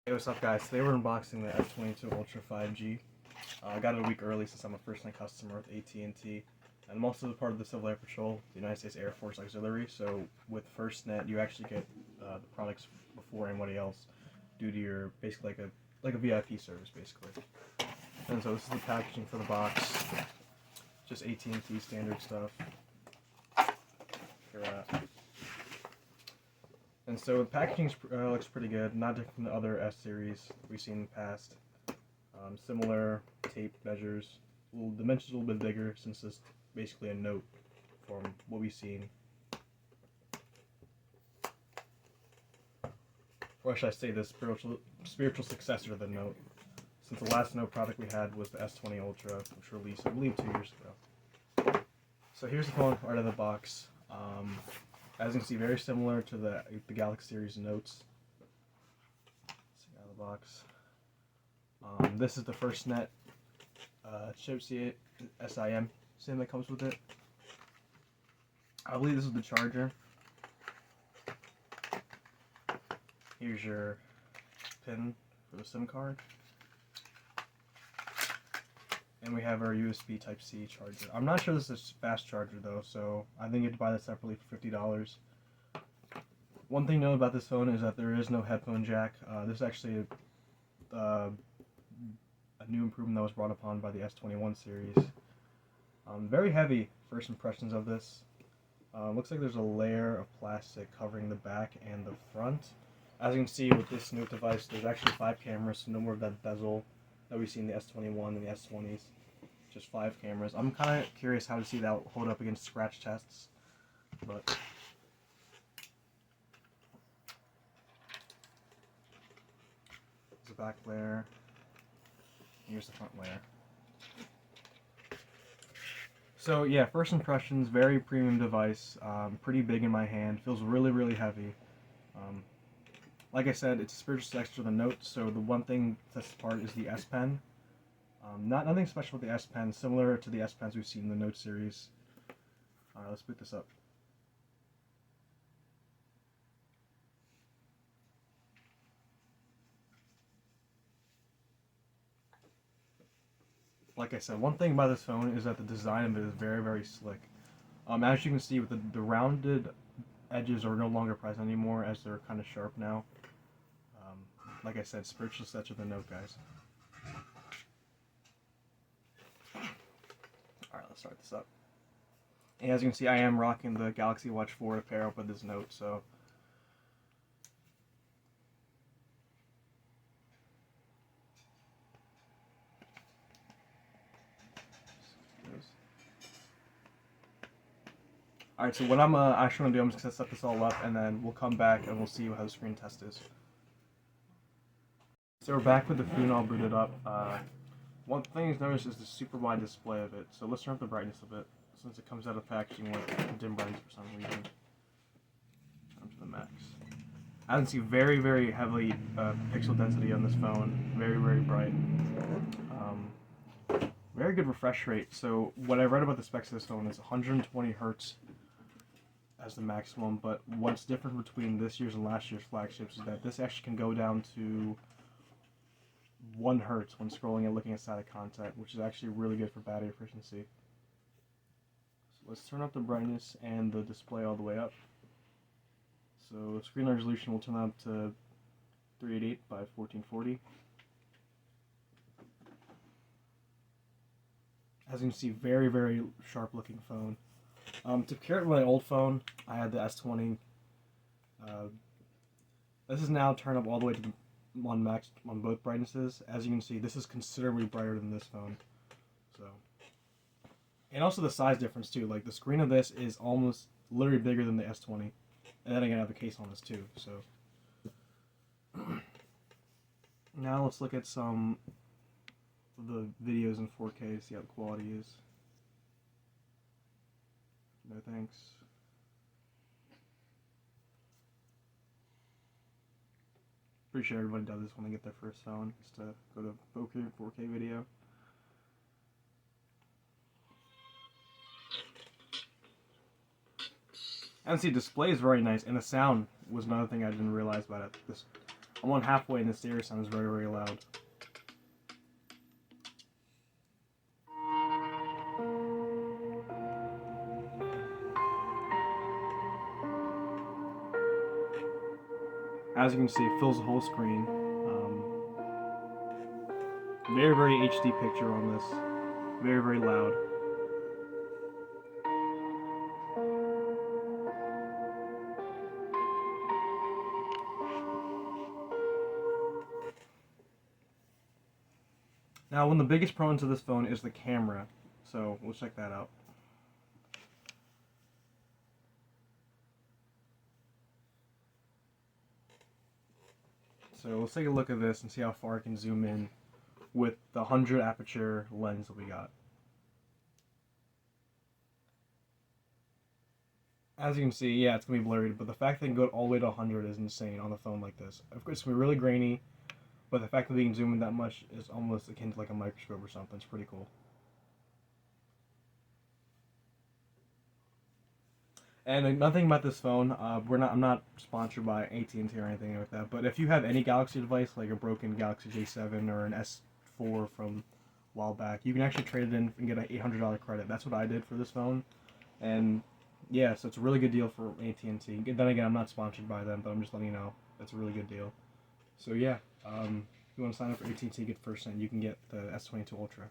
Hey, what's up guys? Today we're unboxing the S22 Ultra 5G. I got it a week early since I'm a first-time customer with AT&T. And I'm also part of the Civil Air Patrol, the United States Air Force Auxiliary, so with FirstNet you actually get the products before anybody else due to your, basically like a VIP service basically. And so this is the packaging for the box. Just AT&T standard stuff. And so the packaging looks pretty good, not different from the other S series we've seen in the past. Similar tape measures, dimensions a little bit bigger since it's basically a note from what we've seen. Or should I say the spiritual successor to the Note, since the last Note product we had was the S20 Ultra, which released I believe 2 years ago. So here's the phone out of the box. As you can see, very similar to the Galaxy series Notes. Let's see out of the box. This is the FirstNet chipset SIM SIM that comes with it. I believe this is the charger. Here's your pin for the SIM card. And we have our USB Type-C charger. I'm not sure this is a fast charger though, so I think you have to buy this separately for $50. One thing to know about this phone is that there is no headphone jack. This is actually a new improvement that was brought upon by the S21 series. Very heavy first impressions of this. Looks like there's a layer of plastic covering the back and the front. As you can see with this new device, there's actually 5 cameras, so no more of that bezel that we see in the S21 and the S20s. Just 5 cameras. I'm kind of curious how to see that hold up against scratch tests, but there's the back layer. Here's the front layer. So yeah, first impressions, very premium device. Pretty big in my hand. Feels really, really heavy. Like I said, it's a spiritual successor to the Note, so the one thing that sets apart is the S Pen. Nothing special with the S Pen, similar to the S Pens we've seen in the Note series. Alright, let's boot this up. Like I said, one thing about this phone is that the design of it is very, very slick. As you can see, with the rounded edges are no longer present anymore, as they're kind of sharp now. Like I said, spiritual successor to the Note, guys. Alright, let's start this up. And as you can see, I am rocking the Galaxy Watch 4 to pair up with this Note, so alright, so what I'm actually going to do, I'm just going to set this all up, and then we'll come back and we'll see how the screen test is. So we're back with the phone all booted up. One thing to notice is the super wide display of it. So let's turn up the brightness a bit, since it comes out of packaging with dim brightness for some reason. Turn to the max. I can see very, very heavily pixel density on this phone. Very, very bright. Very good refresh rate. So what I read about the specs of this phone is 120 Hz as the maximum, but what's different between this year's and last year's flagships is that this actually can go down to 1 Hz when scrolling and looking at static content, which is actually really good for battery efficiency. So let's turn up the brightness and the display all the way up. So screen resolution will turn up to 388 by 1440. As you can see, very, very sharp looking phone. To compare it with my old phone, I had the S20. This is now turned up all the way to the max on both brightnesses. As you can see, this is considerably brighter than this phone. So, and also the size difference too. Like the screen of this is almost literally bigger than the S20, and then again I have the case on this too. So now let's look at some of the videos in 4K, see how the quality is. No thanks. Pretty sure everybody does this when they get their first phone, is to go to 4K video. And see, display is very nice, and the sound was another thing I didn't realize about it. I'm on halfway and the stereo sounds very, very loud. As you can see, it fills the whole screen. Very, very HD picture on this. Very, very loud. Now, one of the biggest pros of this phone is the camera. So, we'll check that out. So, let's take a look at this and see how far I can zoom in with the 100 aperture lens that we got. As you can see, yeah, it's going to be blurry, but the fact that it can go all the way to 100 is insane on a phone like this. Of course, it's going to be really grainy, but the fact that we can zoom in that much is almost akin to like a microscope or something. It's pretty cool. And another thing about this phone, I'm not sponsored by AT&T or anything like that. But if you have any Galaxy device, like a broken Galaxy J7 or an S4 from a while back, you can actually trade it in and get an $800 credit. That's what I did for this phone, and yeah, so it's a really good deal for AT&T. Then again, I'm not sponsored by them, but I'm just letting you know that's a really good deal. So yeah, if you want to sign up for AT&T, get first cent, you can get the S22 Ultra.